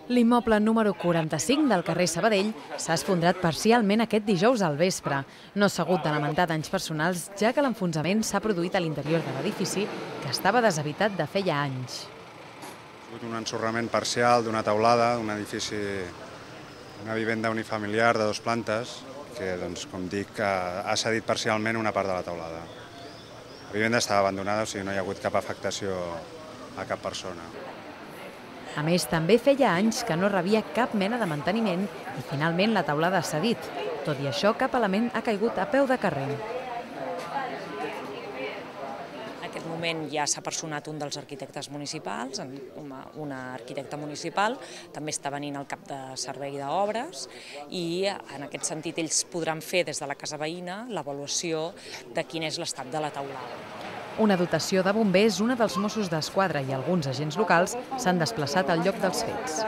L'immoble número 45 del carrer Sabadell s'ha esfondrat parcialment aquest dijous al vespre. No s'ha hagut de lamentar danys personals, ja que l'enfonsament s'ha produït a l'interior de l'edifici, que estava deshabitat de feia anys. Ha sigut un ensorrament parcial d'una teulada, d'un edifici, una vivenda unifamiliar de 2 plantes, que, com dic, ha cedit parcialment una part de la teulada. La vivenda estava abandonada, o sigui, no hi ha hagut cap afectació a cap persona. A més, també feia anys que no rebia cap mena de manteniment i finalment la teulada ha cedit. Tot i això, cap element ha caigut a peu de carrer. En aquest moment ja s'ha personat un dels arquitectes municipals, una arquitecta municipal, també està venint el cap de servei d'obres i en aquest sentit ells podran fer des de la casa veïna l'avaluació de quin és l'estat de la teulada. Una dotació de bombers, una dels Mossos d'Esquadra i alguns agents locals s'han desplaçat al lloc dels fets.